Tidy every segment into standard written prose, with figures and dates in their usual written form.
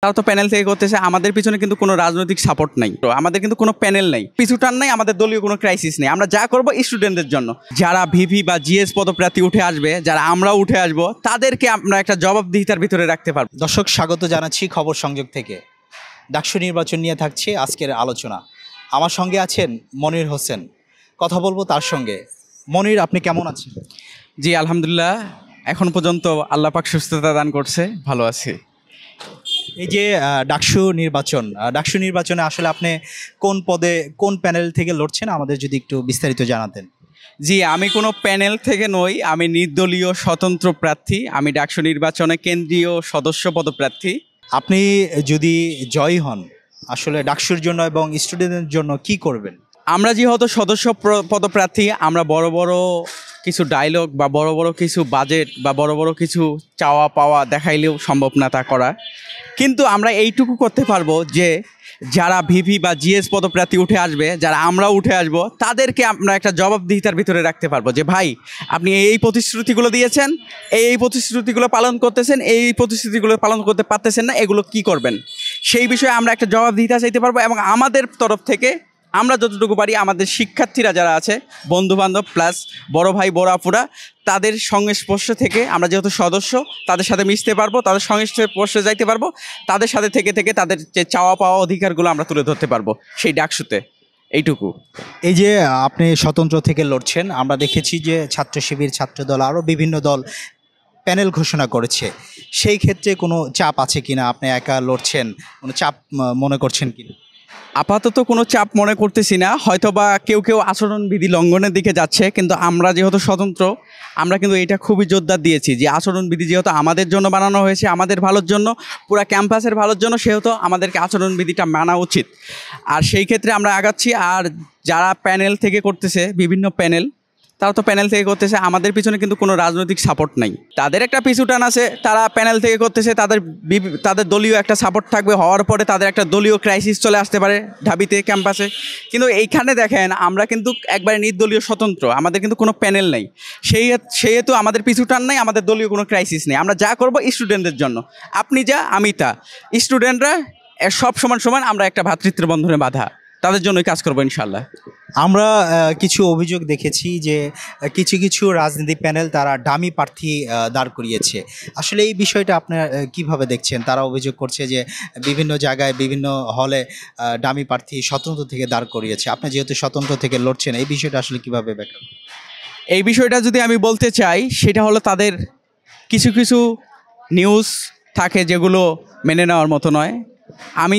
তারা তো প্যানেল থেকে করতেছে, আমাদের পিছনে কিন্তু কোনো রাজনৈতিক সাপোর্ট নাই, তো আমাদের কিন্তু কোনো প্যানেল নাই, পিছুটান নাই, আমাদের দলীয় কোনো ক্রাইসিস নেই। আমরা যা করব স্টুডেন্টদের জন্য, যারা ভিভি বা জিএস পদপ্রার্থী উঠে আসবে, যারা আমরাও উঠে আসবো, তাদেরকে আমরা একটা জবাবদিহিতার ভিতরে রাখতে পারবো। দর্শক, স্বাগত জানাচ্ছি খবর সংযোগ থেকে। ডাকসু নির্বাচন নিয়ে থাকছে আজকের আলোচনা। আমার সঙ্গে আছেন মনির হোসেন, কথা বলবো তার সঙ্গে। মনির, আপনি কেমন আছেন? জি আলহামদুলিল্লাহ, এখন পর্যন্ত আল্লাহ পাক সুস্থতা দান করছে, ভালো আছি। এই যে ডাকসু নির্বাচনে আসলে আপনি কোন পদে কোন প্যানেল থেকে লড়ছেন, আমাদের যদি একটু বিস্তারিত জানাতেন। জি, আমি কোনো প্যানেল থেকে নই, আমি নির্দলীয় স্বতন্ত্র প্রার্থী। আমি ডাকসু নির্বাচনে কেন্দ্রীয় সদস্য পদপ্রার্থী। আপনি যদি জয়ী হন, আসলে ডাকসুর জন্য এবং স্টুডেন্টদের জন্য কি করবেন? আমরা যেহেতু সদস্য পদপ্রার্থী, আমরা বড় বড় কিছু ডায়লগ বা বড় বড় কিছু বাজেট বা বড় বড় কিছু চাওয়া পাওয়া দেখাইলেও সম্ভব না তা করা, কিন্তু আমরা এইটুকু করতে পারবো যে যারা ভিভি বা জিএস পদপ্রার্থী উঠে আসবে, যারা আমরাও উঠে আসব, তাদেরকে আমরা একটা জবাবদিহিতার ভিতরে রাখতে পারবো যে ভাই, আপনি এই প্রতিশ্রুতিগুলো দিয়েছেন, এই প্রতিশ্রুতিগুলো পালন করতেছেন, এই প্রতিশ্রুতিগুলো পালন করতে পারতেছেন না, এগুলো কি করবেন, সেই বিষয়ে আমরা একটা জবাবদিহিতা চাইতে পারবো। এবং আমাদের তরফ থেকে আমরা যতটুকু পারি, আমাদের শিক্ষার্থীরা যারা আছে, বন্ধুবান্ধব প্লাস বড় ভাই বড় আপুরা, তাদের সংস্পর্শ থেকে আমরা যেহেতু সদস্য, তাদের সাথে মিশতে পারবো, তাদের সংস্পর্শে যাইতে পারবো, তাদের সাথে থেকে থেকে তাদের যে চাওয়া পাওয়া অধিকারগুলো আমরা তুলে ধরতে পারবো সেই ডাকসুতে। এইটুকু। এই যে আপনি স্বতন্ত্র থেকে লড়ছেন, আমরা দেখেছি যে ছাত্র শিবির, ছাত্রদল, আরও বিভিন্ন দল প্যানেল ঘোষণা করেছে। সেই ক্ষেত্রে কোনো চাপ আছে কিনা? আপনি একা লড়ছেন, কোনো চাপ মনে করছেন কিনা? আপাতত কোনো চাপ মনে করতেছি না, হয়তোবা কেউ কেউ আচরণবিধি লঙ্ঘনের দিকে যাচ্ছে, কিন্তু আমরা যেহেতু স্বতন্ত্র, আমরা কিন্তু এটা খুবই জোরদার দিয়েছি যে আচরণবিধি যেহেতু আমাদের জন্য বানানো হয়েছে, আমাদের ভালোর জন্য, পুরো ক্যাম্পাসের ভালোর জন্য, সেহেতু আমাদেরকে আচরণবিধিটা মানা উচিত। আর সেই ক্ষেত্রে আমরা আগাচ্ছি। আর যারা প্যানেল থেকে করতেছে, বিভিন্ন প্যানেল, তারা তো প্যানেল থেকে করতেছে, আমাদের পিছনে কিন্তু কোনো রাজনৈতিক সাপোর্ট নাই, তাদের একটা পিছুটান আছে, তারা প্যানেল থেকে করতেছে, তাদের দলীয় একটা সাপোর্ট থাকবে, হওয়ার পরে তাদের একটা দলীয় ক্রাইসিস চলে আসতে পারে ঢাবিতে, ক্যাম্পাসে। কিন্তু এইখানে দেখেন, আমরা কিন্তু একবারে নির্দলীয় স্বতন্ত্র, আমাদের কিন্তু কোনো প্যানেল নেই, সেহেতু আমাদের পিছুটান নাই, আমাদের দলীয় কোনো ক্রাইসিস নেই। আমরা যা করব স্টুডেন্টদের জন্য, আপনি যা আমি তা, স্টুডেন্টরা সব সমান সমান, আমরা একটা ভ্রাতৃত্বের বন্ধনে বাঁধা, তাদের জন্যই কাজ করবো ইনশাল্লাহ। আমরা কিছু অভিযোগ দেখেছি যে কিছু কিছু রাজনীতি প্যানেল তারা ডামি প্রার্থী দাঁড় করিয়েছে। আসলে এই বিষয়টা আপনারা কিভাবে দেখছেন? তারা অভিযোগ করছে যে বিভিন্ন জায়গায় বিভিন্ন হলে ডামি প্রার্থী স্বতন্ত্র থেকে দাঁড় করিয়েছে। আপনি যেহেতু স্বতন্ত্র থেকে লড়ছেন, এই বিষয়টা আসলে কিভাবে ব্যাখ্যা? এই বিষয়টা যদি আমি বলতে চাই, সেটা হলো তাদের কিছু কিছু নিউজ থাকে যেগুলো মেনে নেওয়ার মতো নয়। আমি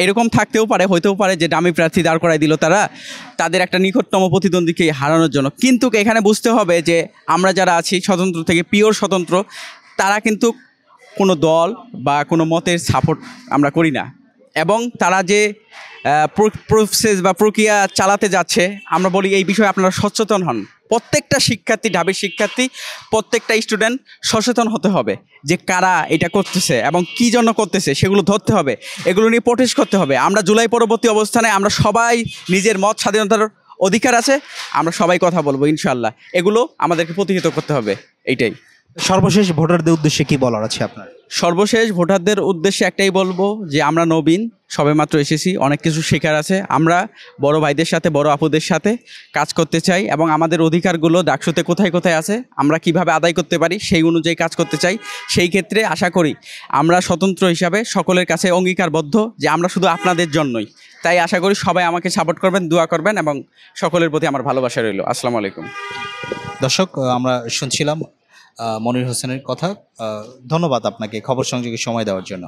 এরকম থাকতেও পারে, হইতেও পারে যে ডামি প্রার্থী দাঁড় করাই দিল তারা তাদের একটা নিকটতম প্রতিদ্বন্দ্বীকে হারানোর জন্য। কিন্তু এখানে বুঝতে হবে যে আমরা যারা আছি স্বতন্ত্র থেকে, পিওর স্বতন্ত্র, তারা কিন্তু কোনো দল বা কোনো মতের সাপোর্ট আমরা করি না। এবং তারা যে প্রসেস বা প্রক্রিয়া চালাতে যাচ্ছে, আমরা বলি এই বিষয়ে আপনারা সচেতন হন। প্রত্যেকটা শিক্ষার্থী, ঢাবির শিক্ষার্থী, প্রত্যেকটা স্টুডেন্ট সচেতন হতে হবে যে কারা এটা করতেছে এবং কী জন্য করতেছে, সেগুলো ধরতে হবে, এগুলো নিয়ে প্রোটেস্ট করতে হবে। আমরা জুলাই পরবর্তী অবস্থানে আমরা সবাই, নিজের মত স্বাধীনতার অধিকার আছে, আমরা সবাই কথা বলবো ইনশাল্লাহ। এগুলো আমাদেরকে প্রতিহত করতে হবে, এইটাই। সর্বশেষ ভোটারদের উদ্দেশ্যে কি বলার আছে আপনার? সর্বশেষ ভোটারদের উদ্দেশ্যে একটাই বলবো যে আমরা নবীন, সবেমাত্র এসেছি, অনেক কিছু শেখার আছে। আমরা বড় ভাইদের সাথে, বড় আপুদের সাথে কাজ করতে চাই এবং আমাদের অধিকারগুলো ডাকসুতে কোথায় কোথায় আছে, আমরা কিভাবে আদায় করতে পারি, সেই অনুযায়ী কাজ করতে চাই। সেই ক্ষেত্রে আশা করি আমরা স্বতন্ত্র হিসাবে সকলের কাছে অঙ্গীকারবদ্ধ যে আমরা শুধু আপনাদের জন্যই। তাই আশা করি সবাই আমাকে সাপোর্ট করবেন, দোয়া করবেন, এবং সকলের প্রতি আমার ভালোবাসা রইল। আসসালামু আলাইকুম। দর্শক, আমরা শুনছিলাম মনির হোসেনের কথা। ধন্যবাদ আপনাকে খবর সংযোগে সময় দেওয়ার জন্য।